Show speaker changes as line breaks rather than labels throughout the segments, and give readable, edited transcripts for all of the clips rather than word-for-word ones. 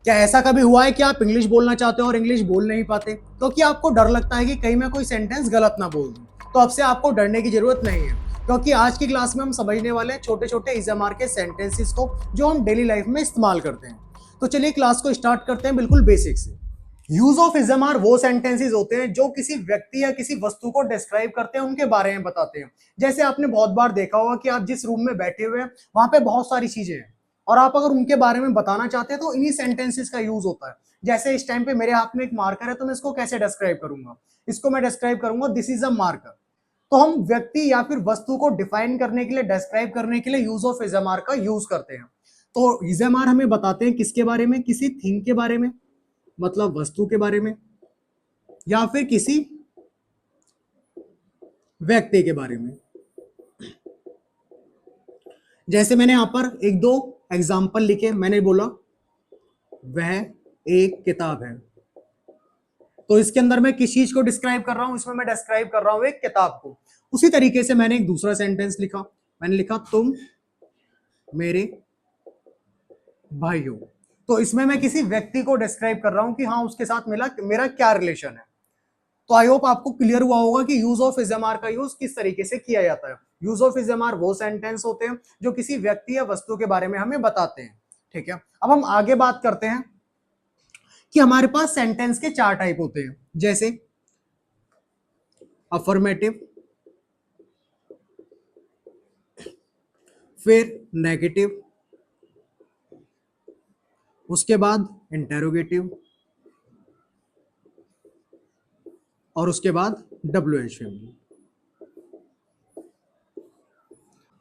क्या ऐसा कभी हुआ है कि आप इंग्लिश बोलना चाहते हो और इंग्लिश बोल नहीं पाते क्योंकि आपको डर लगता है कि कहीं मैं कोई सेंटेंस गलत ना बोल दूं? तो अब से आपको डरने की जरूरत नहीं है, क्योंकि आज की क्लास में हम समझने वाले हैं छोटे छोटे इज़ामार के सेंटेंसेस को जो हम डेली लाइफ में इस्तेमाल करते हैं। तो चलिए क्लास को स्टार्ट करते हैं बिल्कुल बेसिक से। यूज ऑफ इज़ामार वो सेंटेंसेस होते हैं जो किसी व्यक्ति या किसी वस्तु को डिस्क्राइब करते हैं, उनके बारे में बताते हैं। जैसे आपने बहुत बार देखा होगा कि आप जिस रूम में बैठे हुए हैं वहां पे बहुत सारी चीजें हैं और आप अगर उनके बारे में बताना चाहते हैं तो इन्हीं सेंटेंसेस का यूज होता है। जैसे इस टाइम पे मेरे हाथ में एक मार्कर है, तो मैं इसको कैसे डिस्क्राइब करूंगा? इसको मैं डिस्क्राइब करूंगा दिस इज अ मार्कर। तो हम व्यक्ति या फिर वस्तु को डिफाइन करने के लिए, डिस्क्राइब करने के लिए यूज ऑफ इज़ामार का यूज करते हैं। तो इज़ामार हमें बताते हैं किसके बारे में? किसी थिंग के बारे में, मतलब वस्तु के बारे में, या फिर किसी व्यक्ति के बारे में। जैसे मैंने यहां पर एक दो एग्जाम्पल लिखे, मैंने बोला वह एक किताब है, तो इसके अंदर मैं किस चीज को डिस्क्राइब कर रहा हूं? इसमें मैं डिस्क्राइब कर रहा हूं एक किताब को। उसी तरीके से मैंने एक दूसरा सेंटेंस लिखा, मैंने लिखा तुम मेरे भाई हो। तो इसमें मैं किसी व्यक्ति को डिस्क्राइब कर रहा हूं कि हाँ, उसके साथ मिला मेरा क्या रिलेशन है। तो आई होप आपको क्लियर हुआ होगा कि यूज ऑफ इज़ामार का यूज किस तरीके से किया जाता है। यूज ऑफ इज़ामार वो सेंटेंस होते हैं जो किसी व्यक्ति या वस्तु के बारे में हमें बताते हैं। ठीक है, अब हम आगे बात करते हैं कि हमारे पास सेंटेंस के चार टाइप होते हैं। जैसे अफर्मेटिव, फिर नेगेटिव, उसके बाद इंटेरोगेटिव, और उसके बाद WH।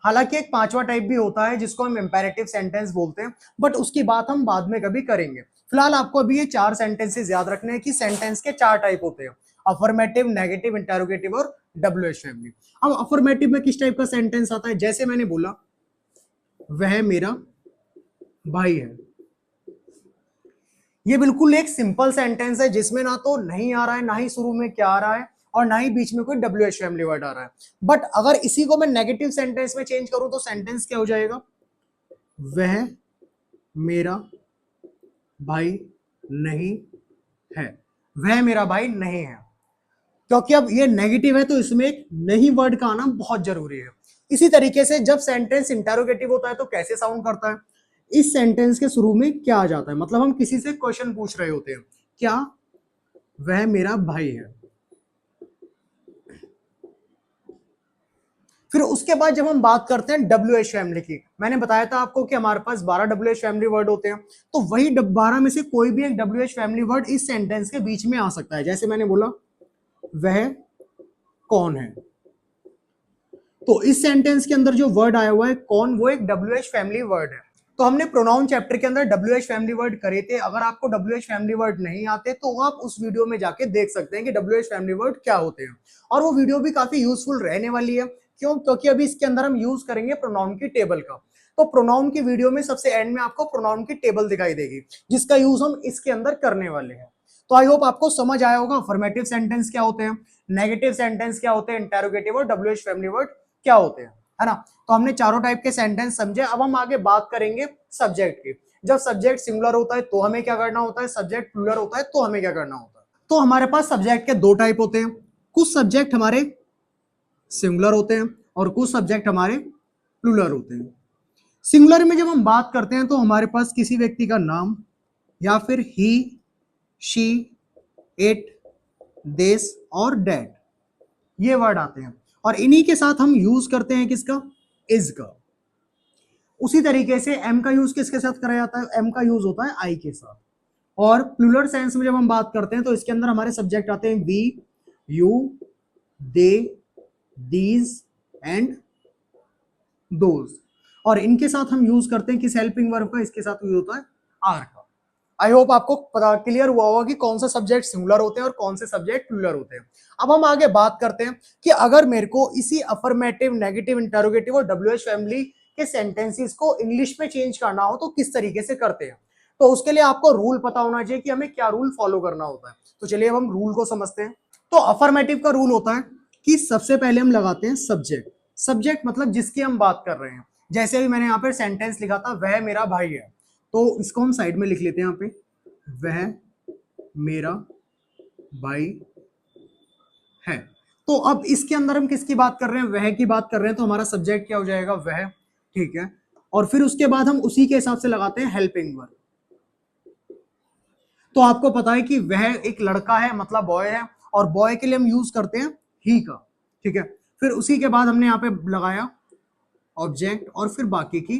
हालांकि एक पांचवा टाइप भी होता है जिसको हम इंपेरेटिव सेंटेंस बोलते हैं, बट उसकी बात हम बाद में कभी करेंगे। फिलहाल आपको अभी ये चार सेंटेंसेस याद रखने हैं कि सेंटेंस के चार टाइप होते हैं: अफर्मेटिव, नेगेटिव, इंटेरोगेटिव और WH फैमिली। अब अफर्मेटिव में किस टाइप का सेंटेंस आता है? जैसे मैंने बोला वह मेरा भाई है। ये बिल्कुल एक सिंपल सेंटेंस है जिसमें ना तो नहीं आ रहा है, ना ही शुरू में क्या आ रहा है, और ना ही बीच में कोई WH फैमिली वर्ड आ रहा है। बट अगर इसी को मैं नेगेटिव सेंटेंस में चेंज करूं तो सेंटेंस क्या हो जाएगा? वह मेरा भाई नहीं है। वह मेरा भाई नहीं है, क्योंकि अब ये नेगेटिव है तो इसमें एक नहीं वर्ड का आना बहुत जरूरी है। इसी तरीके से जब सेंटेंस इंटेरोगेटिव होता है तो कैसे साउंड करता है? इस सेंटेंस के शुरू में क्या आ जाता है? मतलब हम किसी से क्वेश्चन पूछ रहे होते हैं, क्या वह मेरा भाई है? फिर उसके बाद जब हम बात करते हैं WH फैमिली की, मैंने बताया था आपको कि हमारे पास 12 WH फैमिली वर्ड होते हैं। तो वही 12 में से कोई भी एक WH फैमिली वर्ड इस सेंटेंस के बीच में आ सकता है। जैसे मैंने बोला वह कौन है, तो इस सेंटेंस के अंदर जो वर्ड आया हुआ है कौन, वो एक WH फैमिली वर्ड है। तो हमने प्रोनाउन चैप्टर के अंदर WH फैमिली वर्ड करे थे। अगर आपको WH फैमिली वर्ड नहीं आते तो आप उस वीडियो में जाके देख सकते हैं कि WH फैमिली वर्ड क्या होते हैं, और वो वीडियो भी काफी यूजफुल रहने वाली है। क्यों? क्योंकि अभी इसके अंदर हम यूज करेंगे प्रोनाउन की टेबल का। तो प्रोनाउन की वीडियो में सबसे एंड में आपको प्रोनाउन की टेबल दिखाई देगी जिसका यूज हम इसके अंदर करने वाले हैं। तो आई होप आपको समझ आया होगा अफर्मेटिव सेंटेंस क्या होते हैं, नेगेटिव सेंटेंस क्या होते हैं, इंटेरोगेटिव और WH फैमिली वर्ड क्या होते हैं, है ना? तो हमने चारों टाइप के सेंटेंस समझे। अब हम आगे बात करेंगे सब्जेक्ट की। जब सब्जेक्ट सिंगुलर होता है तो हमें क्या करना होता है, सब्जेक्ट प्लूरल होता है तो हमें क्या करना होता है। तो हमारे पास सब्जेक्ट के दो टाइप होते हैं। कुछ सब्जेक्ट हमारे सिंगुलर होते हैं और कुछ सब्जेक्ट हमारे प्लूरल होते हैं। सिंगुलर में जब हम बात करते हैं तो हमारे पास किसी व्यक्ति का नाम या फिर ही, शी, इट, दिस और दैट, ये वर्ड आते हैं, और इन्हीं के साथ हम यूज करते हैं किसका? इज का। उसी तरीके से एम का यूज किसके साथ करा जाता है? एम का यूज होता है आई के साथ। और प्लूरल सेंस में जब हम बात करते हैं तो इसके अंदर हमारे सब्जेक्ट आते हैं we, you, they, these and those, और इनके साथ हम यूज करते हैं किस हेल्पिंग वर्ब का? इसके साथ यूज होता है आर का। आई होप आपको पता क्लियर हुआ होगा कि कौन से सब्जेक्ट सिंगुलर होते हैं और कौन से सब्जेक्ट प्लूरल होते हैं। अब हम आगे बात करते हैं कि अगर मेरे को इसी अफर्मेटिव, नेगेटिव, इंटेरोगेटिव और WH फैमिली के सेंटेंसेस को इंग्लिश में चेंज करना हो तो किस तरीके से करते हैं। तो उसके लिए आपको रूल पता होना चाहिए कि हमें क्या रूल फॉलो करना होता है। तो चलिए अब हम रूल को समझते हैं। तो अफर्मेटिव का रूल होता है कि सबसे पहले हम लगाते हैं सब्जेक्ट। सब्जेक्ट मतलब जिसकी हम बात कर रहे हैं। जैसे भी मैंने यहाँ पे सेंटेंस लिखा था वह मेरा भाई है, तो इसको हम साइड में लिख लेते हैं यहाँ पे। वह मेरा भाई है। तो अब इसके अंदर हम किसकी बात कर रहे हैं, वह की बात कर रहे हैं, तो हमारा सब्जेक्ट क्या हो जाएगा, वह। ठीक है, और फिर उसके बाद हम उसी के हिसाब से लगाते हैं हेल्पिंग वर्ब। तो आपको पता है कि वह एक लड़का है, मतलब बॉय है, और बॉय के लिए हम यूज करते हैं ही का। ठीक है, फिर उसी के बाद हमने यहाँ पे लगाया ऑब्जेक्ट, और फिर बाकी की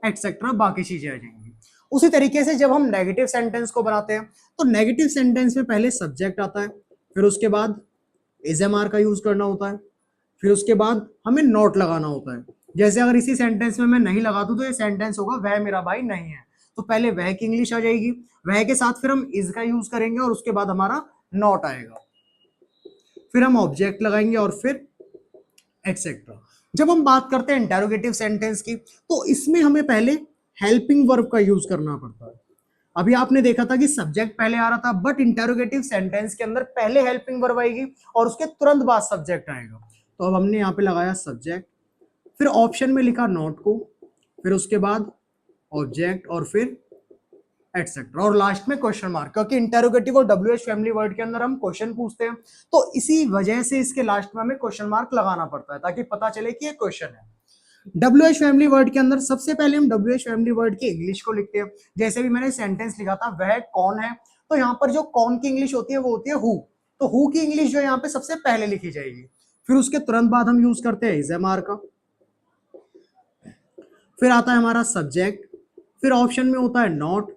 एक्सेट्रा बाकी चीजें आ जाएंगी। उसी तरीके से जब हम नेगेटिव सेंटेंस को बनाते हैं, तो नेगेटिव सेंटेंस में पहले सब्जेक्ट आता है, फिर उसके बाद इज एम आर का यूज करना होता है, फिर उसके बाद हमें नॉट लगाना होता है। जैसे अगर इसी सेंटेंस में मैं नहीं लगा दूं तो ये सेंटेंस होगा वह मेरा भाई नहीं है, तो पहले वह की इंग्लिश आ जाएगी, वह के साथ फिर हम इज का यूज करेंगे, और उसके बाद हमारा नॉट आएगा, फिर हम ऑब्जेक्ट लगाएंगे, और फिर एक्सेट्रा। जब हम बात करते हैं इंटेरोगेटिव सेंटेंस की, तो इसमें हमें पहले हेल्पिंग वर्ब का यूज करना पड़ता है। अभी आपने देखा था कि सब्जेक्ट पहले आ रहा था, बट इंटेरोगेटिव सेंटेंस के अंदर पहले हेल्पिंग वर्ब आएगी और उसके तुरंत बाद सब्जेक्ट आएगा। तो अब हमने यहाँ पे लगाया सब्जेक्ट, फिर ऑप्शन में लिखा नॉट को, फिर उसके बाद ऑब्जेक्ट, और फिर एटसेट्रा, और लास्ट में क्वेश्चन मार्क, क्योंकि इंटेरोगेटिव और डब्ल्यू एच फैमिली वर्ड के अंदर हम क्वेश्चन पूछते हैं, तो इसी वजह से इसके लास्ट में हमें क्वेश्चन मार्क लगाना पड़ता है, ताकि पता चले कि ये क्वेश्चन है। डब्ल्यू एच फैमिली वर्ड के अंदर सबसे पहले हम डब्ल्यू एच फैमिली वर्ड की इंग्लिश को लिखते हैं। जैसे भी मैंने सेंटेंस लिखा था वह कौन है, तो यहाँ पर जो कौन की इंग्लिश होती है वो होती है हु, तो हु की इंग्लिश जो यहाँ पे सबसे पहले लिखी जाएगी, फिर उसके तुरंत बाद हम यूज करते हैं इज एम आर का, फिर आता है हमारा सब्जेक्ट, फिर ऑप्शन में होता है नॉट,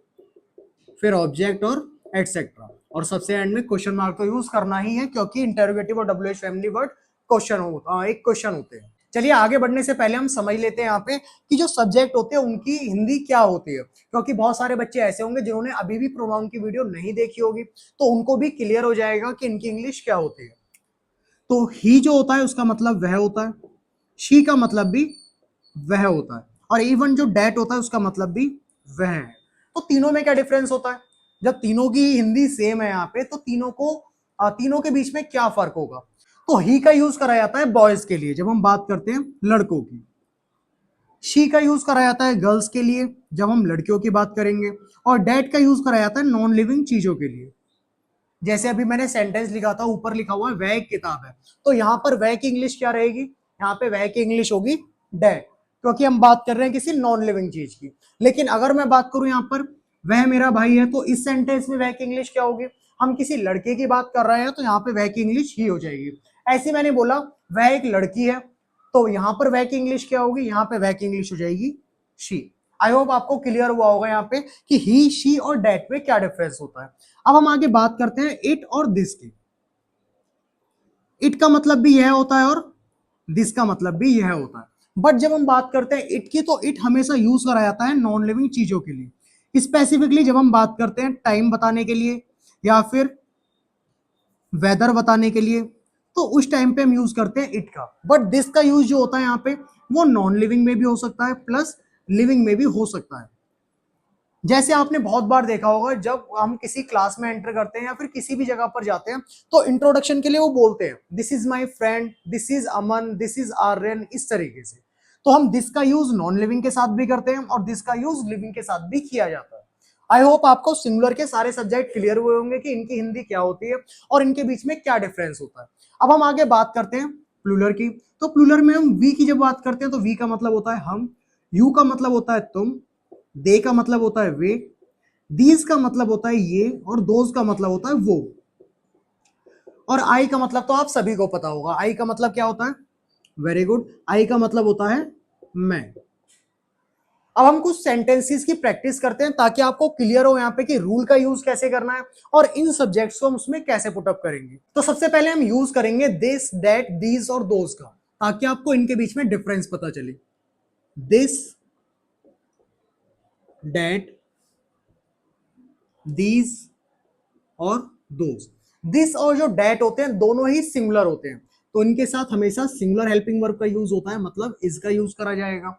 फिर ऑब्जेक्ट और एटसेट्रा, और सबसे एंड में क्वेश्चन मार्क तो यूज करना ही है, क्योंकि इंटरोगेटिव और W H family word question होता है, एक क्वेश्चन होते हैं। चलिए आगे बढ़ने से पहले हम समझ लेते हैं यहाँ पे कि जो सब्जेक्ट होते हैं उनकी हिंदी क्या होती है, क्योंकि बहुत सारे बच्चे ऐसे होंगे जिन्होंने अभी भी प्रोनाउन की वीडियो नहीं देखी होगी, तो उनको भी क्लियर हो जाएगा कि इनकी इंग्लिश क्या होती है। तो ही जो होता है उसका मतलब वह होता है, शी का मतलब भी वह होता है, और इवन जो डैट होता है उसका मतलब भी वह है। तो तीनों में क्या डिफरेंस होता है, जब तीनों की हिंदी सेम है यहाँ पे, तो तीनों के बीच में क्या फर्क होगा। तो ही का यूज करा जाता है बॉयज के लिए जब हम बात करते हैं लड़कों की, शी का यूज करा जाता है गर्ल्स के लिए जब हम लड़कियों की बात करेंगे, और डैट का यूज करा जाता है नॉन लिविंग चीजों के लिए। जैसे अभी मैंने सेंटेंस लिखा था, ऊपर लिखा हुआ है वह एक किताब है, तो यहाँ पर वह की इंग्लिश क्या रहेगी, यहाँ पे वह की इंग्लिश होगी डैड, क्योंकि हम बात कर रहे हैं किसी नॉन लिविंग चीज की। लेकिन अगर मैं बात करूं यहाँ पर वह मेरा भाई है, तो इस सेंटेंस में वह की इंग्लिश क्या होगी, हम किसी लड़के की बात कर रहे हैं तो यहाँ पे वह की इंग्लिश ही हो जाएगी। ऐसे मैंने बोला वह एक लड़की है, तो यहाँ पर वह की इंग्लिश क्या होगी, यहाँ पे वह की इंग्लिश हो जाएगी शी। आई होप आपको क्लियर हुआ होगा यहाँ पे कि ही शी और डैट में क्या डिफरेंस होता है। अब हम आगे बात करते हैं इट और दिस की। इट का मतलब भी यह होता है और दिस का मतलब भी यह होता है, बट जब हम बात करते हैं इट की, तो इट हमेशा यूज करा जाता है नॉन लिविंग चीजों के लिए, स्पेसिफिकली जब हम बात करते हैं टाइम बताने के लिए या फिर वेदर बताने के लिए, तो उस टाइम पे हम यूज करते हैं इट का। बट दिस का यूज जो होता है यहाँ पे वो नॉन लिविंग में भी हो सकता है प्लस लिविंग में भी हो सकता है। जैसे आपने बहुत बार देखा होगा जब हम किसी क्लास में एंटर करते हैं या फिर किसी भी जगह पर जाते हैं, तो इंट्रोडक्शन के लिए वो बोलते हैं this is my friend, this is Aman, this is Aryan, इस तरीके से। तो हम दिस का यूज नॉन लिविंग के साथ भी करते हैं और दिस का यूज लिविंग के साथ भी किया जाता है। आई होप आपको सिंगुलर के सारे सब्जेक्ट क्लियर हुए होंगे कि इनकी हिंदी क्या होती है और इनके बीच में क्या डिफरेंस होता है। अब हम आगे बात करते हैं प्लूरल की। तो प्लूरल में हम वी की जब बात करते हैं तो वी का मतलब होता है हम, यू का मतलब होता है तुम, दे का मतलब होता है वे, दीज का मतलब होता है ये, और दोज का मतलब होता है वो, और आई का मतलब तो आप सभी को पता होगा। आई का मतलब क्या होता है, वेरी गुड, आई का मतलब होता है मैं। अब हम कुछ सेंटेंसेस की प्रैक्टिस करते हैं ताकि आपको क्लियर हो यहाँ पे कि रूल का यूज कैसे करना है और इन सब्जेक्ट्स को हम उसमें कैसे पुटअप करेंगे। तो सबसे पहले हम यूज करेंगे दिस, दैट, दीज और दोज का, ताकि आपको इनके बीच में डिफरेंस पता चले। दिस, दैट, दीज और दोज। दिस और जो डैट होते हैं दोनों ही सिंगुलर होते हैं, तो इनके साथ हमेशा सिंगुलर हेल्पिंग वर्ब का यूज होता है, मतलब इज का यूज करा जाएगा।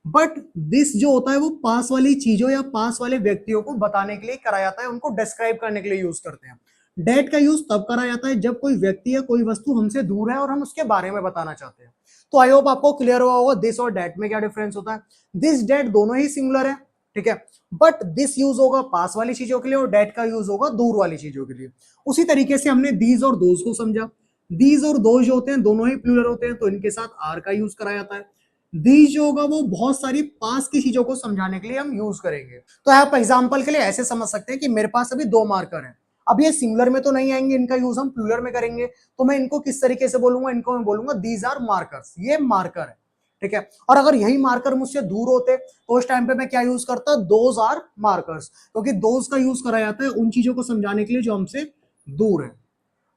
बट दिस जो होता है वो पास वाली चीजों या पास वाले व्यक्तियों को बताने के लिए करा जाता है, उनको डिस्क्राइब करने के लिए यूज करते हैं। डेट का यूज तब करा जाता है जब कोई व्यक्ति या कोई वस्तु हमसे दूर है और हम उसके बारे में बताना चाहते हैं। तो आई होप आपको क्लियर हुआ होगा दिस और डेट में क्या डिफरेंस होता है। दिस डेट दोनों ही सिंगुलर है, ठीक है। बट दिस यूज होगा पास वाली चीजों के लिए और डेट का यूज होगा दूर वाली चीजों के लिए। उसी तरीके से हमने दीज और दोज को समझा। दीज और दोज जो होते हैं दोनों ही प्लूरल होते हैं, तो इनके साथ आर का यूज कराया जाता है। दीज जो होगा वो बहुत सारी पास की चीजों को समझाने के लिए हम यूज करेंगे। तो आप एग्जांपल के लिए ऐसे समझ सकते हैं कि मेरे पास अभी 2 मार्कर हैं। अब ये सिंगुलर में तो नहीं आएंगे, इनका यूज हम प्लूरल में करेंगे। तो मैं इनको किस तरीके से बोलूंगा, इनको मैं बोलूंगा दीज आर मार्कर्स, ये मार्कर है, ठीक है। और अगर यही मार्कर मुझसे दूर होते तो उस टाइम पे मैं क्या यूज करता, दोज आर मार्कर्स, क्योंकि दोज का यूज करा जाता है उन चीजों को समझाने के लिए जो हमसे दूर है।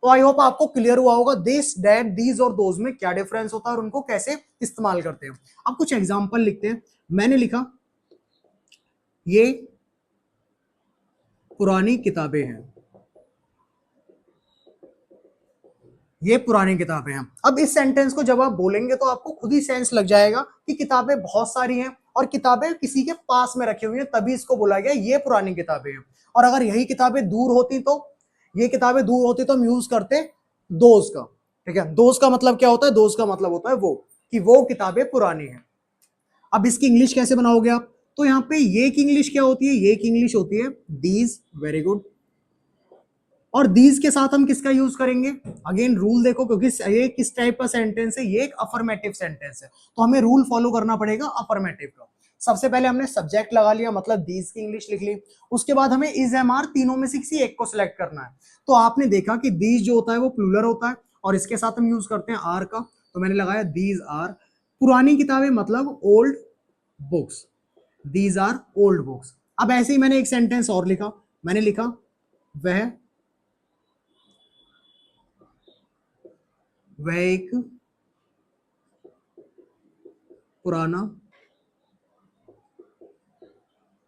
तो आई होप आपको क्लियर हुआ होगा दिस दैट दीज और दोज में क्या डिफरेंस होता है और उनको कैसे इस्तेमाल करते हैं। अब कुछ एग्जांपल लिखते हैं। मैंने लिखा ये पुरानी किताबें हैं, ये पुरानी किताबें हैं। अब इस सेंटेंस को जब आप बोलेंगे तो आपको खुद ही सेंस लग जाएगा कि किताबें बहुत सारी हैं और किताबें किसी के पास में रखी हुई हैं, तभी इसको बोला गया ये पुरानी किताबें हैं। और अगर यही किताबें दूर होती तो, ये किताबें दूर होती तो हम यूज करते दोज का, ठीक है। दोज का मतलब क्या होता है, दोज का मतलब होता है वो, कि वो किताबें पुरानी हैं। अब इसकी इंग्लिश कैसे बनाओगे आप, तो यहाँ पे ये की इंग्लिश क्या होती है, ये की इंग्लिश होती है दीज, वेरी गुड। और दीज के साथ हम किसका यूज करेंगे, अगेन रूल देखो, क्योंकि ये किस टाइप का सेंटेंस है, ये एक अफर्मेटिव सेंटेंस है, तो हमें रूल फॉलो करना पड़ेगा अफर्मेटिव का। सबसे पहले हमने सब्जेक्ट लगा लिया, मतलब दीज की इंग्लिश लिख ली। उसके बाद हमें इज एम आर तीनों में से किसी एक को सिलेक्ट करना है। तो आपने देखा कि दीज जो होता है वो प्लूरल होता है और इसके साथ हम यूज करते हैं आर का, तो मैंने लगाया दीज आर। पुरानी किताबें मतलब old books, these are old books. अब ऐसे ही मैंने एक सेंटेंस और लिखा, मैंने लिखा वह एक पुराना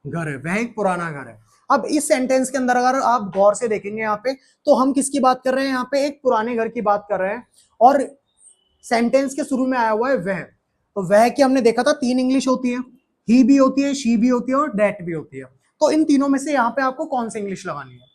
घर है, वह एक पुराना घर है। अब इस सेंटेंस के अंदर अगर आप गौर से देखेंगे यहाँ पे, तो हम किसकी बात कर रहे हैं, यहाँ पे एक पुराने घर की बात कर रहे हैं। और सेंटेंस के शुरू में आया हुआ है वह, तो वह की हमने देखा था 3 इंग्लिश होती है, ही भी होती है, शी भी होती है और डेट भी होती है। तो इन तीनों में से यहाँ पे आपको कौन सी इंग्लिश लगानी है,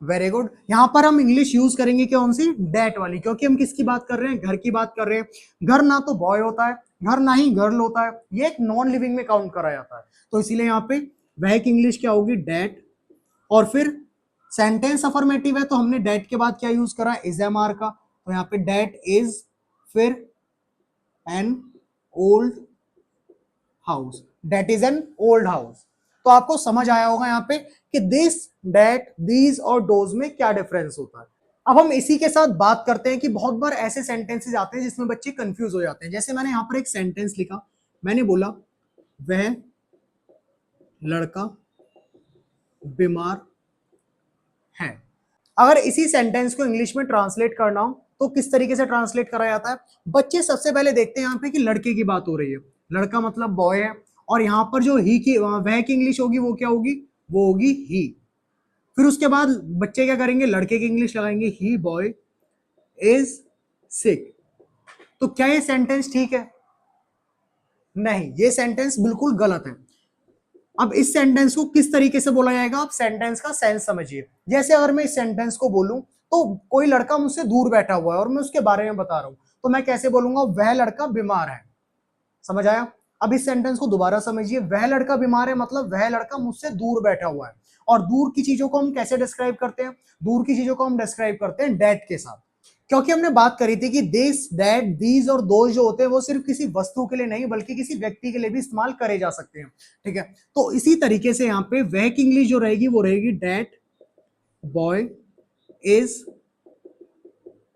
वेरी गुड। यहां पर हम इंग्लिश यूज करेंगे कौन सी, डेट वाली, क्योंकि हम किसकी बात कर रहे हैं, घर की बात कर रहे हैं। घर ना तो बॉय होता है, घर ना ही गर्ल होता है, ये एक नॉन लिविंग में काउंट करा जाता है। तो इसीलिए यहाँ पे वह की इंग्लिश क्या होगी, डेट। और फिर सेंटेंस अफर्मेटिव है तो हमने डेट के बाद क्या यूज करा, इज एम आर का, तो यहाँ पे डेट इज, फिर an old house, that is an old house. तो आपको समझ आया होगा यहाँ पे कि दिस, डेट, दीज और डोज में क्या डिफरेंस होता है। अब हम इसी के साथ बात करते हैं कि बहुत बार ऐसे सेंटेंसेस आते हैं जिसमें बच्चे कंफ्यूज हो जाते हैं। जैसे मैंने यहाँ पर एक सेंटेंस लिखा, मैंने बोला वह लड़का बीमार है। अगर इसी सेंटेंस को इंग्लिश में ट्रांसलेट करना हो तो किस तरीके से ट्रांसलेट करा जाता है, बच्चे सबसे पहले देखते हैं यहाँ पे कि लड़के की बात हो रही है, लड़का मतलब बॉय है, और यहाँ पर जो ही की वह की इंग्लिश होगी वो क्या होगी, वो होगी ही। फिर उसके बाद बच्चे क्या करेंगे, लड़के की इंग्लिश लगाएंगे, ही बॉय इज सिक। तो क्या ये सेंटेंस ठीक है, नहीं, ये सेंटेंस बिल्कुल गलत है। अब इस सेंटेंस को किस तरीके से बोला जाएगा, आप सेंटेंस का सेंस समझिए। जैसे अगर मैं इस सेंटेंस को बोलूं तो कोई लड़का मुझसे दूर बैठा हुआ है और मैं उसके बारे में बता रहा हूं, तो मैं कैसे बोलूंगा, वह लड़का बीमार है। समझ आया। अब इस सेंटेंस को दोबारा समझिए, वह लड़का बीमार है मतलब वह लड़का मुझसे दूर बैठा हुआ है। और दूर की चीजों को हम कैसे डिस्क्राइब करते हैं, दूर की चीजों को हम डिस्क्राइब करते हैं डेट के साथ। क्योंकि हमने बात करी थी कि दिस, दैट, दीज और दोज जो होते हैं वो सिर्फ किसी वस्तु के लिए नहीं बल्कि किसी व्यक्ति के लिए भी इस्तेमाल करे जा सकते हैं, ठीक है। तो इसी तरीके से यहाँ पे वह की इंग्लिश जो रहेगी वो रहेगी डेट बॉय इज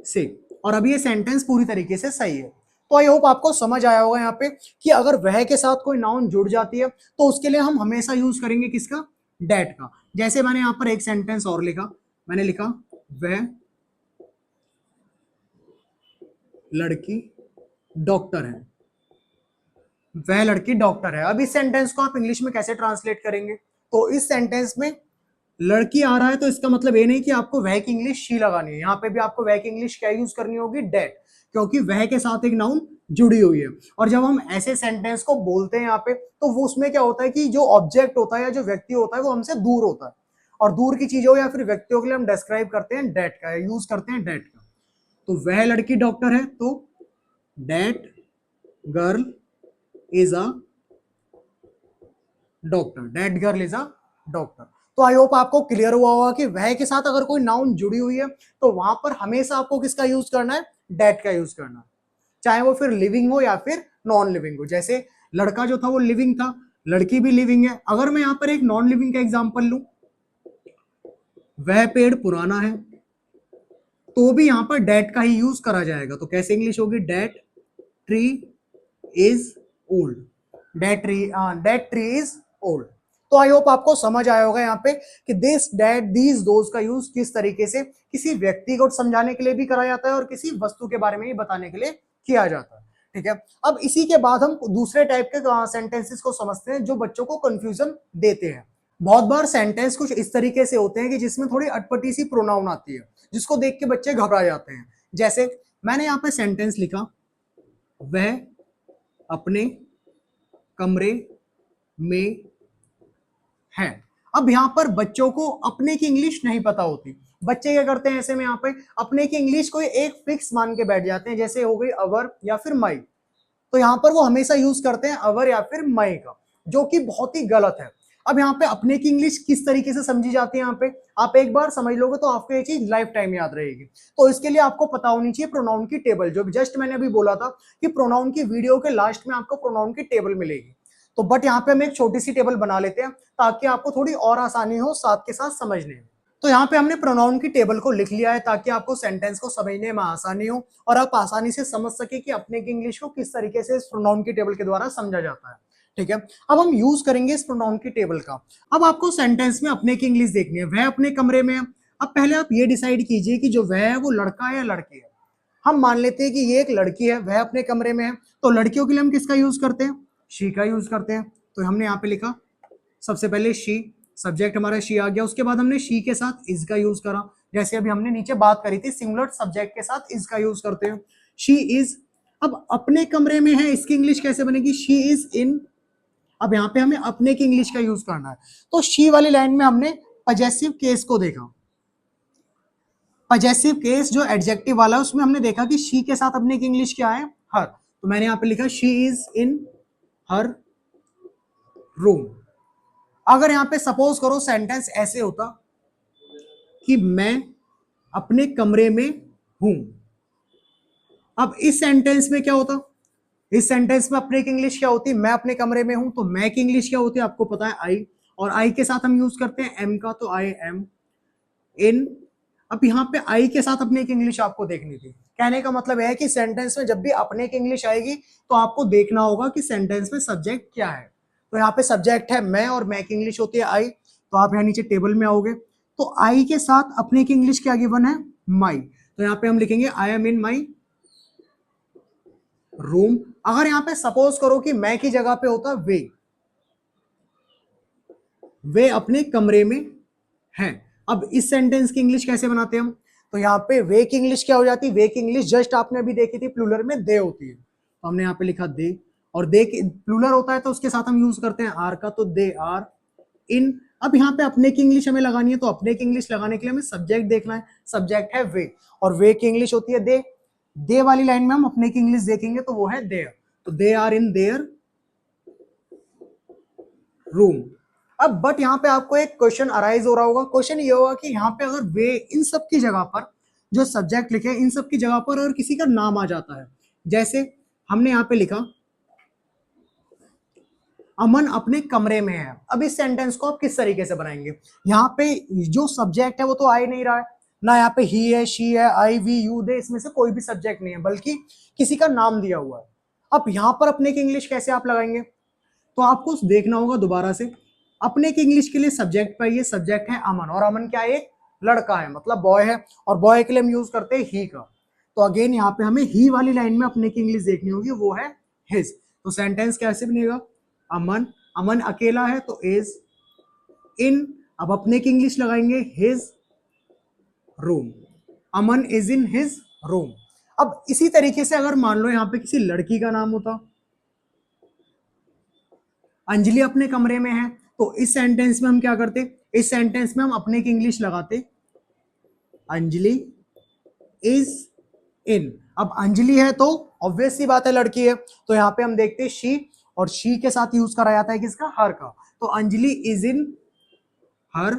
सिक। और अभी ये सेंटेंस पूरी तरीके से सही है। तो आई होप आपको समझ आया होगा यहाँ पे कि अगर वह के साथ कोई नाउन जुड़ जाती है तो उसके लिए हम हमेशा यूज करेंगे किसका, डेट का। जैसे मैंने यहाँ पर एक सेंटेंस और लिखा, मैंने लिखा वह लड़की डॉक्टर है, वह लड़की डॉक्टर है। अब इस सेंटेंस को आप इंग्लिश में कैसे ट्रांसलेट करेंगे, तो इस सेंटेंस में लड़की आ रहा है तो इसका मतलब ये नहीं कि आपको वह की इंग्लिश शी लगानी है, यहाँ पे भी आपको वह की इंग्लिश क्या यूज करनी होगी, डेट, क्योंकि वह के साथ एक नाउन जुड़ी हुई है। और जब हम ऐसे सेंटेंस को बोलते हैं यहाँ पे तो वो उसमें क्या होता है कि जो ऑब्जेक्ट होता है या जो व्यक्ति होता है वो हमसे दूर होता है, और दूर की चीजों या फिर व्यक्तियों के लिए हम डिस्क्राइब करते हैं डेट का, यूज करते हैं डेट का। तो वह लड़की डॉक्टर है तो that girl is a doctor, that girl is a doctor. तो आई होप आपको क्लियर हुआ होगा कि वह के साथ अगर कोई नाउन जुड़ी हुई है तो वहां पर हमेशा आपको किसका यूज करना है, दैट का यूज करना है, चाहे वो फिर लिविंग हो या फिर नॉन लिविंग हो। जैसे लड़का जो था वो लिविंग था, लड़की भी लिविंग है। अगर मैं यहाँ पर एक नॉन लिविंग का एग्जांपल लूं, वह पेड़ पुराना है, तो भी यहां पर डेट का ही यूज करा जाएगा। तो कैसे इंग्लिश होगी, that tree is old, that tree is old. तो आई होप आपको समझ आया होगा यहाँ पे कि दिस डेट दीज दोज का यूज किस तरीके से किसी व्यक्ति को समझाने के लिए भी करा जाता है और किसी वस्तु के बारे में ही बताने के लिए किया जाता है। ठीक है, अब इसी के बाद हम दूसरे टाइप के सेंटेंसेस को समझते हैं जो बच्चों को कंफ्यूजन देते हैं। बहुत बार सेंटेंस कुछ इस तरीके से होते हैं कि जिसमें थोड़ी अटपटी सी प्रोनाउन आती है, जिसको देख के बच्चे घबरा जाते हैं। जैसे मैंने यहाँ पे सेंटेंस लिखा, वह अपने कमरे में है। अब यहाँ पर बच्चों को अपने की इंग्लिश नहीं पता होती, बच्चे क्या करते हैं ऐसे में यहाँ पे अपने की इंग्लिश को एक फिक्स मान के बैठ जाते हैं, जैसे हो गई अवर या फिर माई। तो यहाँ पर वो हमेशा यूज करते हैं अवर या फिर माई का, जो कि बहुत ही गलत है। अब यहाँ पे अपने की इंग्लिश किस तरीके से समझी जाती है, यहाँ पे आप एक बार समझ लोगे तो आपको ये चीज लाइफ टाइम याद रहेगी। तो इसके लिए आपको पता होनी चाहिए प्रोनाउन की टेबल, जो जस्ट मैंने अभी बोला था कि प्रोनाउन की वीडियो के लास्ट में आपको प्रोनाउन की टेबल मिलेगी। तो बट यहाँ पे हम एक छोटी सी टेबल बना लेते हैं ताकि आपको थोड़ी और आसानी हो साथ के साथ समझने में। तो यहाँ पे हमने प्रोनाउन की टेबल को लिख लिया है ताकि आपको सेंटेंस को समझने में आसानी हो और आप आसानी से समझ सके कि अपने की इंग्लिश को किस तरीके से इस प्रोनाउन की टेबल के द्वारा समझा जाता है। ठीक है, अब हम यूज करेंगे इस प्रोनाउन की टेबल का। अब आपको सेंटेंस में अपने की इंग्लिश देखनी है, वह अपने कमरे में है। अब पहले आप ये डिसाइड कीजिए कि जो वह है वो लड़का है या लड़की है। हम मान लेते हैं कि ये एक लड़की है, वह अपने कमरे में है, तो लड़कियों के लिए हम किसका यूज करते हैं, शी का यूज करते हैं। तो हमने यहाँ पे लिखा सबसे पहले शी, सब्जेक्ट हमारा शी आ गया, उसके बाद हमने शी के साथ इज का यूज करा, जैसे अभी हमने नीचे बात करी थी सिंगुलर सब्जेक्ट के साथ इज का यूज करते हैं, शी इज। अब अपने कमरे में है, इसकी इंग्लिश कैसे बनेगी, शी इज इन। अब यहाँ पे हमें अपने की इंग्लिश का यूज करना है, तो शी वाली लाइन में हमने पजेसिव केस को देखा। पजेसिव केस जो एडजेक्टिव वाला है उसमें हमने देखा कि शी के साथ अपने की इंग्लिश क्या है, हर। तो मैंने यहाँ पे लिखा she is in her room. अगर यहाँ पे सपोज करो सेंटेंस ऐसे होता कि मैं अपने कमरे में हूं, अब इस सेंटेंस में क्या होता, इस सेंटेंस में अपने की इंग्लिश क्या होती, मैं अपने कमरे में हूं, तो मैं की इंग्लिश क्या होती है आपको पता है, आई, और आई के साथ हम यूज करते हैं एम का, तो आई एम इन। अब यहाँ पे आई के साथ अपने की इंग्लिश आपको देखनी थी। कहने का मतलब है कि सेंटेंस में जब भी अपने की इंग्लिश आएगी तो आपको देखना होगा कि सेंटेंस में सब्जेक्ट क्या है। तो यहाँ पे सब्जेक्ट है मैं और मैं की इंग्लिश होती है आई, तो आप यहाँ नीचे टेबल में आओगे तो आई के साथ अपने की इंग्लिश क्या गिवन है, माई। तो यहाँ पे हम लिखेंगे I am in my room. अगर यहाँ पे सपोज करो कि मैं की जगह पे होता वे अपने कमरे में हैं। अब इस सेंटेंस की इंग्लिश कैसे बनाते हैं हम, तो यहाँ पे वे की इंग्लिश क्या हो जाती है, वे की इंग्लिश जस्ट आपने अभी देखी थी प्लूरल में दे होती है, तो हमने यहाँ पे लिखा दे, और दे प्लूरल होता है तो उसके साथ हम यूज करते हैं आर का, तो दे आर इन। अब यहाँ पे अपने की इंग्लिश हमें लगानी है, तो अपने की इंग्लिश लगाने के लिए हमें सब्जेक्ट देखना है, सब्जेक्ट है वे, और वे की इंग्लिश होती है दे। दे वाली लाइन में हम अपने की इंग्लिश देखेंगे तो वो है देयर, तो they are in their room. अब बट यहाँ पे आपको एक क्वेश्चन अराइज हो रहा होगा, क्वेश्चन ये होगा कि यहाँ पे अगर वे इन सब की जगह पर जो सब्जेक्ट लिखे इन सब की जगह पर और किसी का नाम आ जाता है, जैसे हमने यहाँ पे लिखा अमन अपने कमरे में है। अब इस सेंटेंस को आप किस तरीके से बनाएंगे, यहाँ पे जो सब्जेक्ट है वो तो आ ही नहीं रहा है ना, यहाँ पे ही है, शी है, आई, वी, यू, दे, इसमें से कोई भी सब्जेक्ट नहीं है बल्कि किसी का नाम दिया हुआ है। अब यहाँ पर अपने की इंग्लिश कैसे आप लगाएंगे, तो आपको देखना होगा दोबारा से, अपने की इंग्लिश के लिए सब्जेक्ट पाइए, सब्जेक्ट है अमन, और अमन क्या है, एक लड़का है मतलब बॉय है, और बॉय के लिए हम यूज करते हैं ही का। तो अगेन यहाँ पे हमें ही वाली लाइन में अपने की इंग्लिश देखनी होगी, वो है हिज। तो सेंटेंस कैसे बनेगा, अमन, अमन अकेला है तो इज इन। अब अपने की इंग्लिश लगाएंगे his room, Aman is in his room. अब इसी तरीके से अगर मान लो यहाँ पे किसी लड़की का नाम होता, अंजलि अपने कमरे में है, तो इस सेंटेंस में हम क्या करते, इस सेंटेंस में हम अपने की इंग्लिश लगाते अंजलि इज इन। अब अंजलि है तो ऑब्वियस सी बात है लड़की है, तो यहाँ पे हम देखते शी, और शी के साथ यूज करा जाता है किसका, हर का, तो Anjali is in her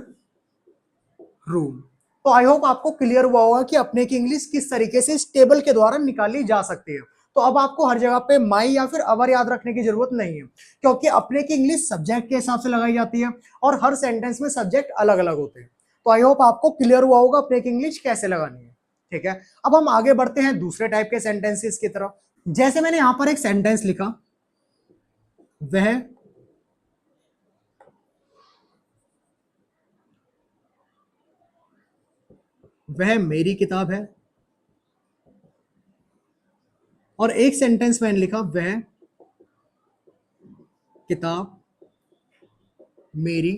room. तो आई होप आपको क्लियर हुआ होगा कि अपने की इंग्लिश किस तरीके से इस टेबल के द्वारा निकाली जा सकती है। तो अब आपको हर जगह पे माई या फिर अवर याद रखने की जरूरत नहीं है, क्योंकि अपने की इंग्लिश सब्जेक्ट के हिसाब से लगाई जाती है और हर सेंटेंस में सब्जेक्ट अलग अलग होते हैं। तो आई होप आपको क्लियर हुआ होगा अपने की इंग्लिश कैसे लगानी है। ठीक है, अब हम आगे बढ़ते हैं दूसरे टाइप के सेंटेंसेस की तरफ। जैसे मैंने यहां पर एक सेंटेंस लिखा, वह मेरी किताब है, और एक सेंटेंस मैंने लिखा, वह किताब मेरी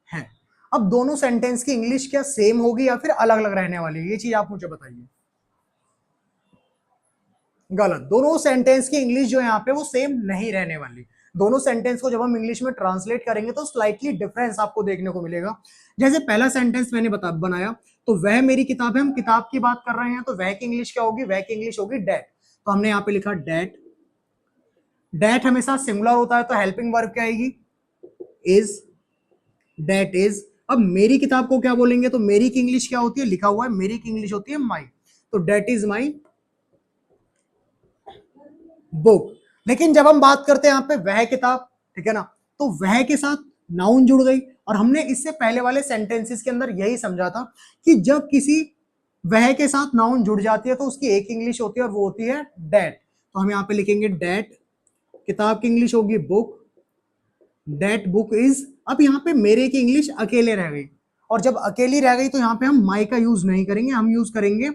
है। अब दोनों सेंटेंस की इंग्लिश क्या सेम होगी या फिर अलग अलग रहने वाली है, ये चीज आप मुझे बताइए। गलत, दोनों सेंटेंस की इंग्लिश जो यहाँ पे वो सेम नहीं रहने वाली। दोनों सेंटेंस को जब हम इंग्लिश में ट्रांसलेट करेंगे तो स्लाइटली डिफरेंस आपको देखने को मिलेगा। जैसे पहला सेंटेंस मैंने बनाया, तो वह मेरी किताब है, हम किताब की बात कर रहे हैं, तो वह की इंग्लिश क्या होगी, वह की इंग्लिश होगी डैट। तो हमने यहाँ पे लिखा डैट। डैट हमेशा सिंगुलर होता है, तो हेल्पिंग वर्ब क्या आएगी, इज, डैट इज। अब मेरी किताब को क्या बोलेंगे, तो मेरी की इंग्लिश क्या होती है, लिखा हुआ है मेरी की इंग्लिश होती है माई, तो डैट इज माई बुक। लेकिन जब हम बात करते हैं यहाँ पे वह किताब, ठीक है ना, तो वह के साथ नाउन जुड़ गई, और हमने इससे पहले वाले सेंटेंसेस के अंदर यही समझा था कि जब किसी वह के साथ नाउन जुड़ जाती है तो उसकी एक इंग्लिश होती है और वो होती है डैट। तो हम यहाँ पे लिखेंगे डैट, किताब की इंग्लिश होगी बुक, डैट बुक इज। अब यहाँ पे मेरे की इंग्लिश अकेले रह गई, और जब अकेली रह गई तो यहाँ पे हम माई का यूज नहीं करेंगे, हम यूज करेंगे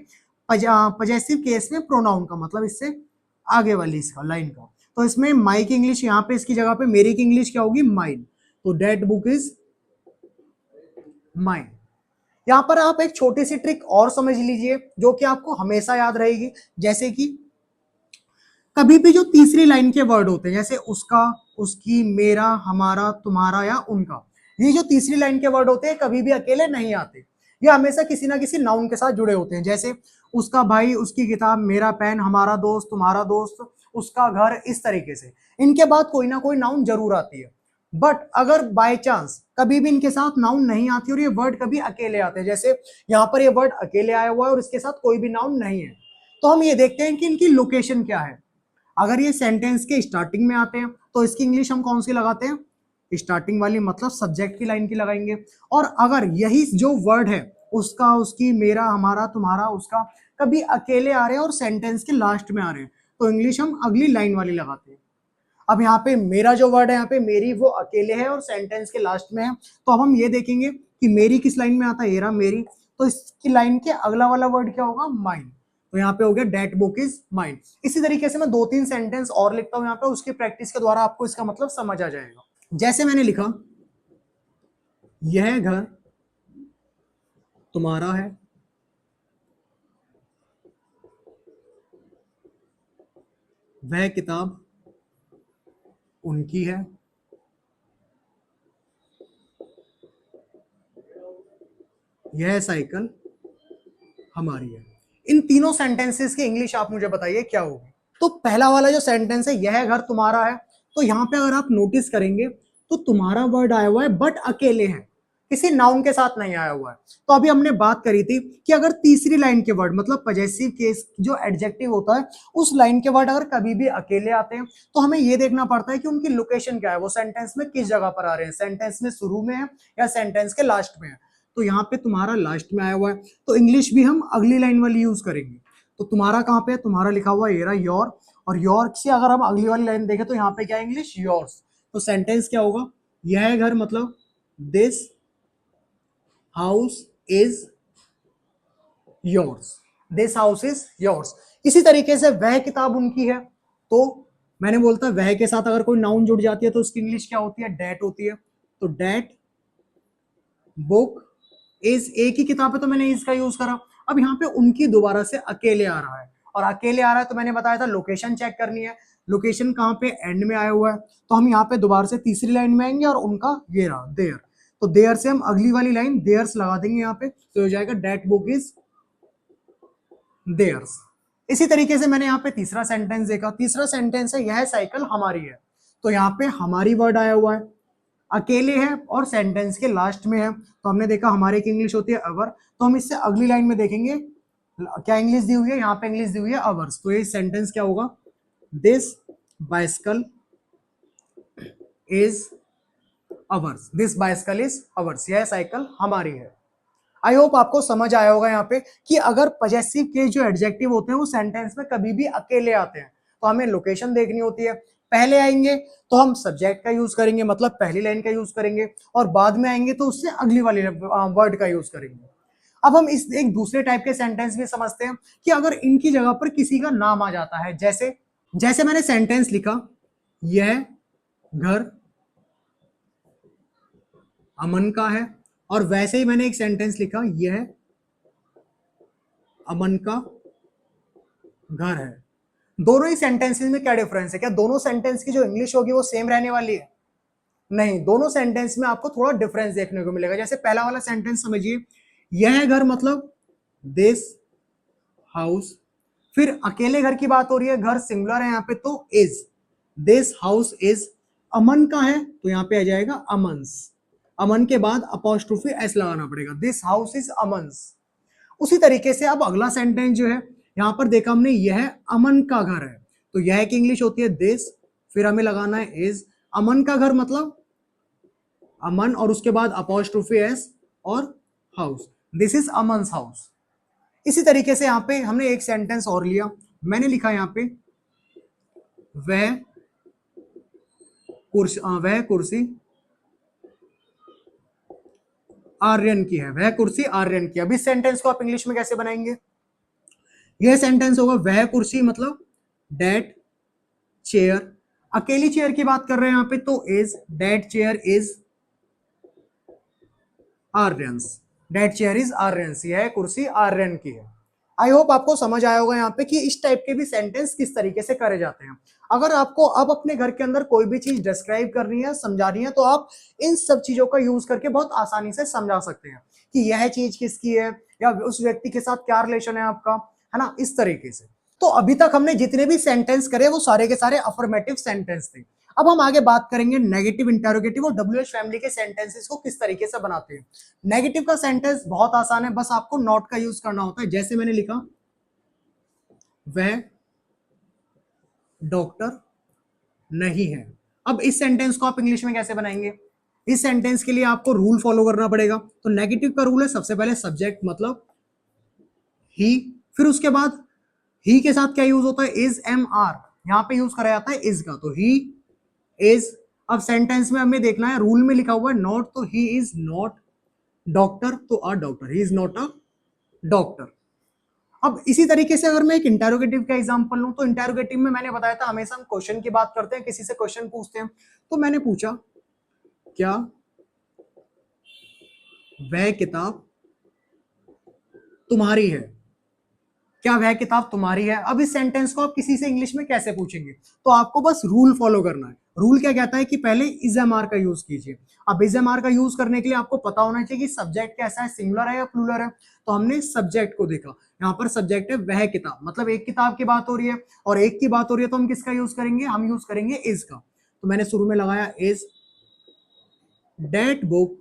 पजेसिव केस में प्रोनाउन का, मतलब इससे आगे वाली इसका लाइन का। तो इसमें माई की इंग्लिश यहाँ पे इसकी जगह पे मेरी की इंग्लिश क्या होगी, माइन। तो डैट बुक इज माइन। यहाँ पर आप एक छोटी सी ट्रिक और समझ लीजिए जो कि आपको हमेशा याद रहेगी। जैसे कि कभी भी जो तीसरी लाइन के वर्ड होते हैं, जैसे उसका, उसकी, मेरा, हमारा, तुम्हारा या उनका, ये जो तीसरी लाइन के वर्ड होते हैं कभी भी अकेले नहीं आते, ये हमेशा किसी ना किसी नाउन के साथ जुड़े होते हैं। जैसे उसका भाई, उसकी किताब, मेरा पेन, हमारा दोस्त, तुम्हारा दोस्त, उसका घर, इस तरीके से इनके बाद कोई ना कोई नाउन जरूर आती है। बट अगर बाय चांस कभी भी इनके साथ नाउन नहीं आती और ये वर्ड कभी अकेले आते हैं, जैसे यहाँ पर ये वर्ड अकेले आया हुआ है और इसके साथ कोई भी नाउन नहीं है, तो हम ये देखते हैं कि इनकी लोकेशन क्या है। अगर ये सेंटेंस के स्टार्टिंग में आते हैं तो इसकी इंग्लिश हम कौन सी लगाते हैं, स्टार्टिंग वाली, मतलब सब्जेक्ट की लाइन की लगाएंगे। और अगर यही जो वर्ड है, उसका, उसकी, मेरा, हमारा, तुम्हारा, उसका, कभी अकेले आ रहे हैं और सेंटेंस के लास्ट में आ रहे हैं, तो इंग्लिश हम अगली लाइन वाली लगाते हैं। अब यहाँ पे मेरा जो वर्ड है, यहाँ पे मेरी, वो अकेले है और सेंटेंस के लास्ट में है, तो अब हम ये देखेंगे कि मेरी किस लाइन में आता है, एरा, मेरी, तो इसकी लाइन के अगला वाला वर्ड क्या होगा, माइन। तो यहाँ पे हो गया डेट बुक इज माइन। इसी तरीके से मैं दो तीन सेंटेंस और लिखता हूँ यहाँ पे, उसकी प्रैक्टिस के द्वारा आपको इसका मतलब समझ आ जाएगा। जैसे मैंने लिखा, यह घर तुम्हारा है, वह किताब उनकी है, यह साइकिल हमारी है। इन तीनों सेंटेंसेस की इंग्लिश आप मुझे बताइए क्या होगी। तो पहला वाला जो सेंटेंस है, यह घर तुम्हारा है, तो यहाँ पे अगर आप नोटिस करेंगे तो तुम्हारा वर्ड आया हुआ है बट अकेले है, किसी नाउन के साथ नहीं आया हुआ है। तो अभी हमने बात करी थी कि अगर तीसरी लाइन के वर्ड, मतलब पजेसिव केस जो एडजेक्टिव होता है, उस लाइन के वर्ड अगर कभी भी अकेले आते हैं तो हमें ये देखना पड़ता है कि उनकी लोकेशन क्या है, वो सेंटेंस में किस जगह पर आ रहे हैं, सेंटेंस में शुरू में है या सेंटेंस के लास्ट में है। तो यहाँ पे तुम्हारा लास्ट में आया हुआ है, तो इंग्लिश भी हम अगली लाइन वाली यूज करेंगे। तो तुम्हारा कहाँ पे है, तुम्हारा लिखा हुआ है एरा, योर, और योर से अगर हम अगली वाली लाइन देखें तो यहाँ पे क्या है, इंग्लिश योर्स। तो सेंटेंस क्या होगा, यह घर मतलब this house is yours, this house is yours. इसी तरीके से वह किताब उनकी है, तो मैंने बोलता वह के साथ अगर कोई नाउन जुड़ जाती है तो उसकी इंग्लिश क्या होती है, डैट होती है। तो डैट बुक इज, एक ही किताब है तो मैंने इसका यूज करा। अब यहाँ पे उनकी दोबारा से अकेले आ रहा है, और अकेले आ रहा है तो मैंने बताया था लोकेशन चेक करनी है, लोकेशन कहाँ पे, एंड में आया हुआ है, तो हम यहाँ पे दोबारा से तीसरी लाइन में आएंगे और उनका ये रहा देयर, तो देयर से हम अगली वाली लाइन देयर्स लगा देंगे यहाँ पे, तो हो जाएगा डेट बुक इज देयर्स। इसी तरीके से मैंने यहाँ पे तीसरा सेंटेंस देखा, तीसरा सेंटेंस है यह साइकिल हमारी है, तो यहाँ पे हमारी वर्ड आया हुआ है, अकेले है और सेंटेंस के लास्ट में है, तो हमने देखा हमारे की इंग्लिश होती है अवर, तो हम इससे अगली लाइन में देखेंगे क्या इंग्लिश दी हुई है, यहाँ पे इंग्लिश दी हुई है अवर्स, तो ये सेंटेंस क्या होगा, this bicycle is ours, this bicycle is ours, यह साइकिल हमारी है। आई होप आपको समझ आया होगा यहाँ पे कि अगर पजेसिव केस जो एडजेक्टिव होते हैं वो सेंटेंस में कभी भी अकेले आते हैं तो हमें लोकेशन देखनी होती है, पहले आएंगे तो हम सब्जेक्ट का यूज करेंगे, मतलब पहली लाइन का यूज करेंगे, और बाद में आएंगे तो उससे अगली वाली वर्ड का यूज करेंगे। अब हम इस एक दूसरे टाइप के सेंटेंस भी समझते हैं कि अगर इनकी जगह पर किसी का नाम आ जाता है, जैसे जैसे मैंने सेंटेंस लिखा यह घर अमन का है, और वैसे ही मैंने एक सेंटेंस लिखा यह अमन का घर है। दोनों ही सेंटेंसेस में क्या डिफरेंस है, क्या दोनों सेंटेंस की जो इंग्लिश होगी वो सेम रहने वाली है? नहीं, दोनों सेंटेंस में आपको थोड़ा डिफरेंस देखने को मिलेगा। जैसे पहला वाला सेंटेंस समझिए, यह घर मतलब दिस हाउस, फिर अकेले घर की बात हो रही है, घर सिंगुलर है यहाँ पे तो इज, दिस हाउस इज, अमन का है तो यहाँ पे आ जाएगा अमन्स, अमन के बाद अपॉस्ट्रोफी एस लगाना पड़ेगा, दिस हाउस इज अमन्स। उसी तरीके से अब अगला सेंटेंस जो है यहाँ पर देखा हमने, यह अमन का घर है, तो यह की इंग्लिश होती है दिस, फिर हमें लगाना है इज, अमन का घर मतलब अमन और उसके बाद अपॉस्ट्रोफी एस और हाउस, दिस इज अमन्स हाउस। इसी तरीके से यहाँ पे हमने एक सेंटेंस और लिया, मैंने लिखा यहाँ पे वह कुर्सी आर्यन की है, वह कुर्सी आर्यन की। अब इस सेंटेंस को आप इंग्लिश में कैसे बनाएंगे? यह सेंटेंस होगा वह कुर्सी मतलब डेट चेयर, अकेली चेयर की बात कर रहे हैं यहाँ पे तो is, that chair is Aryan's, that chair is Aryan's, यह कुर्सी आर्यन की है। आई होप आपको समझ आया होगा यहाँ पे कि इस टाइप के भी सेंटेंस किस तरीके से करे जाते हैं। अगर आपको अब अपने घर के अंदर कोई भी चीज डिस्क्राइब करनी है, समझानी है, तो आप इन सब चीजों का यूज करके बहुत आसानी से समझा सकते हैं कि यह चीज किसकी है या उस व्यक्ति के साथ क्या रिलेशन है आपका, है ना, इस तरीके से। तो अभी तक हमने जितने भी सेंटेंस करे वो सारे के सारे अफर्मेटिव सेंटेंस थे। अब हम आगे बात करेंगे नेगेटिव, इंटरोगेटिव और डब्ल्यूएच फैमिली के सेंटेंसेस को किस तरीके से बनाते हैं। नेगेटिव का सेंटेंस बहुत आसान है, बस आपको नॉट का यूज करना होता है। जैसे मैंने लिखा वह डॉक्टर नहीं है। अब इस सेंटेंस को आप इंग्लिश में कैसे बनाएंगे? इस सेंटेंस के लिए आपको रूल फॉलो करना पड़ेगा। तो नेगेटिव का रूल है सबसे पहले सब्जेक्ट मतलब ही, फिर उसके बाद ही के साथ क्या यूज होता है, इज एम आर, यहां पे यूज करा जाता है इज का, तो ही इज। अब सेंटेंस में हमें देखना है, रूल में लिखा हुआ है नॉट, तो ही इज नॉट डॉक्टर, तो a doctor, he is not a doctor. अब इसी तरीके से अगर मैं एक इंटेरोगेटिव का एग्जांपल लूं, तो इंटेरोगेटिव में मैंने बताया था हमेशा हम क्वेश्चन की बात करते हैं, किसी से क्वेश्चन पूछते हैं। तो मैंने पूछा क्या वह किताब तुम्हारी है, क्या वह किताब तुम्हारी है। अब इस सेंटेंस को आप किसी से इंग्लिश में कैसे पूछेंगे? तो आपको बस रूल फॉलो करना है। रूल क्या कहता है कि पहले इज एम आर का यूज कीजिए। अब इज एम आर का यूज करने के लिए आपको पता होना चाहिए कि सब्जेक्ट कैसा है, सिंगुलर है या प्लूरल है। तो हमने सब्जेक्ट को देखा, यहाँ पर सब्जेक्ट है वह किताब, मतलब एक किताब की बात हो रही है और एक की बात हो रही है, तो हम किसका यूज करेंगे, हम यूज करेंगे इज का। तो मैंने शुरू में लगाया is that book,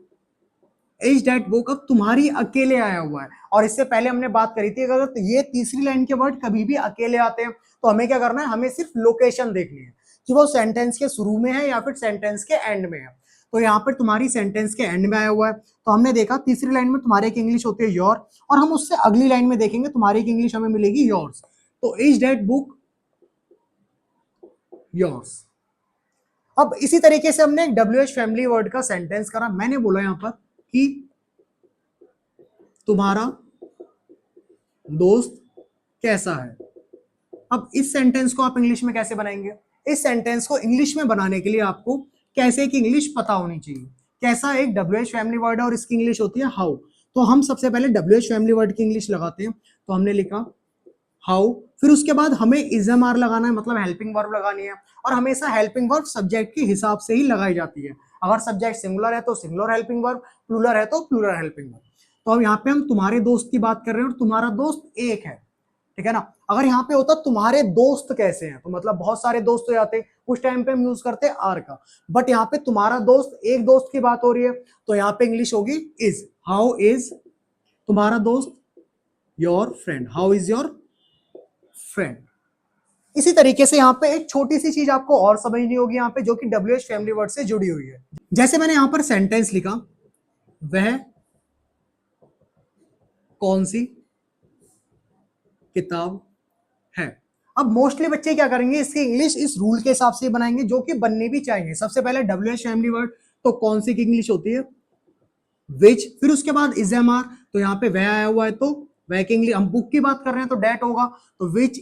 is that book. अब तुम्हारी अकेले आया हुआ है, और इससे पहले हमने बात करी थी अगर ये तीसरी लाइन के वर्ड कभी भी अकेले आते हैं तो हमें क्या करना है, हमें सिर्फ लोकेशन देखनी है कि वो सेंटेंस के शुरू में है या फिर सेंटेंस के एंड में है। तो यहाँ पर तुम्हारी सेंटेंस के एंड में आया हुआ है, तो हमने देखा तीसरी लाइन में तुम्हारे की इंग्लिश होती है योर, और हम उससे अगली लाइन में देखेंगे तुम्हारी की इंग्लिश हमें मिलेगी योर्स। तो इज डेट बुक योर्स। अब इसी तरीके से हमने एक डब्ल्यूएच फैमिली वर्ड का सेंटेंस करा। मैंने बोला यहाँ पर कि तुम्हारा दोस्त कैसा है। अब इस सेंटेंस को आप इंग्लिश में कैसे बनाएंगे? इस सेंटेंस को इंग्लिश में बनाने के लिए आपको कैसे की इंग्लिश पता होनी चाहिए। कैसा, एक डब्ल्यूएच फैमिली वर्ड है और इसकी इंग्लिश होती है हाउ। तो हम सबसे पहले डब्ल्यूएच फैमिली वर्ड की इंग्लिश लगाते हैं। तो हमने लिखा हाउ, फिर उसके बाद हमें इजम आर लगाना है, मतलब हेल्पिंग वर्ब लगानी है, और हमेशा हेल्पिंग वर्ब सब्जेक्ट के हिसाब से ही लगाई जाती है। अगर सब्जेक्ट सिंगुलर है तो सिंगुलर हेल्पिंग वर्ब, प्लूरल है तो प्लूरल हेल्पिंग वर्ब। तो अब यहाँ पे हम तुम्हारे दोस्त की बात कर रहे हैं और तुम्हारा दोस्त एक है, ठीक है ना। अगर यहाँ पे होता तुम्हारे दोस्त कैसे हैं, तो मतलब बहुत सारे दोस्त हो जाते, उस टाइम पे हम यूज करते आर का। बट यहाँ पे तुम्हारा दोस्त, एक दोस्त की बात हो रही है, तो यहाँ पे इंग्लिश होगी इज। हाउ इज तुम्हारा दोस्त, your friend, how is your friend. इसी तरीके से यहाँ पे एक छोटी सी चीज आपको और समझनी होगी यहाँ पे, जो कि WH फैमिली वर्ड से जुड़ी हुई है। जैसे मैंने यहाँ पर सेंटेंस लिखा, वह कौन सी किताब है। अब मोस्टली बच्चे क्या करेंगे, इसकी इंग्लिश इस रूल के हिसाब से बनाएंगे जो कि बनने भी चाहिए। सबसे पहले WH फैमिली वर्ड, तो कौन सी की इंग्लिश होती है विच, फिर उसके बाद इज एम आर, तो यहाँ पे वह आया हुआ है तो वह की इंग्लिश, हम बुक की बात कर रहे हैं तो डेट होगा, तो विच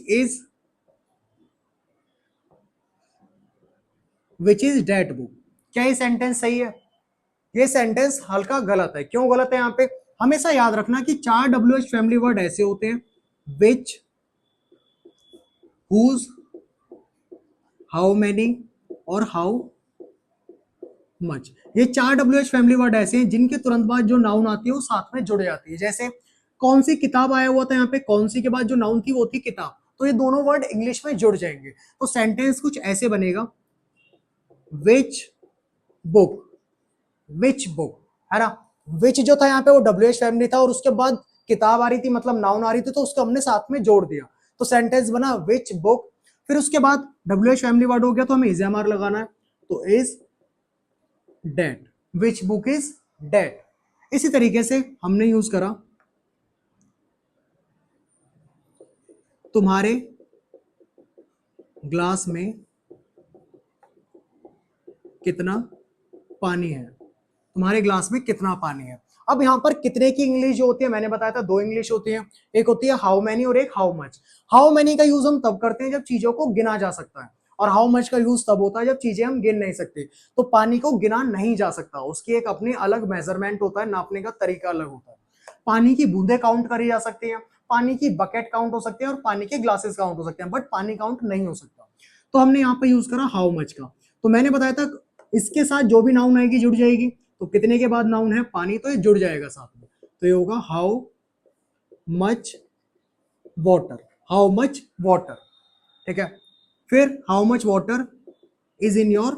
इज डेट बुक। क्या ये सेंटेंस सही है? ये सेंटेंस हल्का गलत है। क्यों गलत है? यहाँ पे हमेशा याद रखना कि 4 WH फैमिली वर्ड ऐसे होते हैं, विच, हुज, हाउ मेनी और हाउ मच। ये 4 WH फैमिली वर्ड ऐसे हैं जिनके तुरंत बाद जो नाउन आती है वो साथ में जुड़ जाती है। जैसे कौन सी किताब आया हुआ था, यहाँ पे कौन सी के बाद जो नाउन थी वो थी किताब, तो ये दोनों वर्ड इंग्लिश में जुड़ जाएंगे। तो सेंटेंस कुछ ऐसे बनेगा, विच बुक, विच बुक, है ना। विच जो था यहाँ पे वो WH फैमिली था, और उसके बाद किताब आ रही थी, मतलब नाउन आ रही थी, तो उसको हमने साथ में जोड़ दिया, तो सेंटेंस बना विच बुक। फिर उसके बाद WH फैमिली वर्ड हो गया तो हमें इज एम आर लगाना है, तो is that, which book is that. इसी तरीके से हमने यूज करा तुम्हारे ग्लास में कितना पानी है, तुम्हारे ग्लास में कितना पानी है। अब यहाँ पर कितने की इंग्लिश जो होती है, मैंने बताया था 2 इंग्लिश होती है, एक होती है हाउ मैनी और एक हाउ मच। हाउ मैनी का यूज हम तब करते हैं जब चीजों को गिना जा सकता है, और हाउ मच का यूज तब होता है जब चीजें हम गिन नहीं सकते। तो पानी को गिना नहीं जा सकता, उसकी एक अपनी अलग मेजरमेंट होता है, नापने का तरीका अलग होता है। पानी की बूंदे काउंट करी जा सकती है, पानी की बकेट काउंट हो सकते हैं, और पानी के ग्लासेस काउंट हो सकते हैं, बट पानी काउंट नहीं हो सकता। तो हमने यहाँ पे यूज करा हाउ मच का। तो मैंने बताया था इसके साथ जो भी नाउन आएगी जुड़ जाएगी, तो कितने के बाद नाउन है पानी, तो ये जुड़ जाएगा साथ में, तो ये होगा how much water, how much water, ठीक है। फिर how much water is in your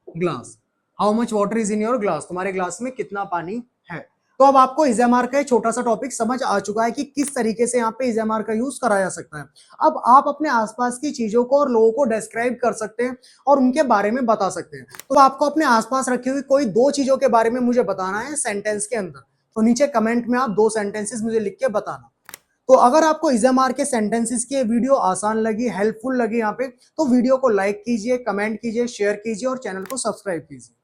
glass, how much water is in your glass, तुम्हारे ग्लास में कितना पानी है। तो अब आपको इजेमार का एक छोटा सा टॉपिक समझ आ चुका है कि किस तरीके से यहाँ पे इजेमार का यूज करा जा सकता है। अब आप अपने आसपास की चीजों को और लोगों को डिस्क्राइब कर सकते हैं और उनके बारे में बता सकते हैं। तो आपको अपने आसपास रखी हुई कोई 2 चीजों के बारे में मुझे बताना है सेंटेंस के अंदर, तो नीचे कमेंट में आप 2 सेंटेंसेस मुझे लिख के बताना। तो अगर आपको इजेमार के सेंटेंसेस की वीडियो आसान लगी, हेल्पफुल लगी यहाँ पे, तो वीडियो को लाइक कीजिए, कमेंट कीजिए, शेयर कीजिए और चैनल को सब्सक्राइब कीजिए।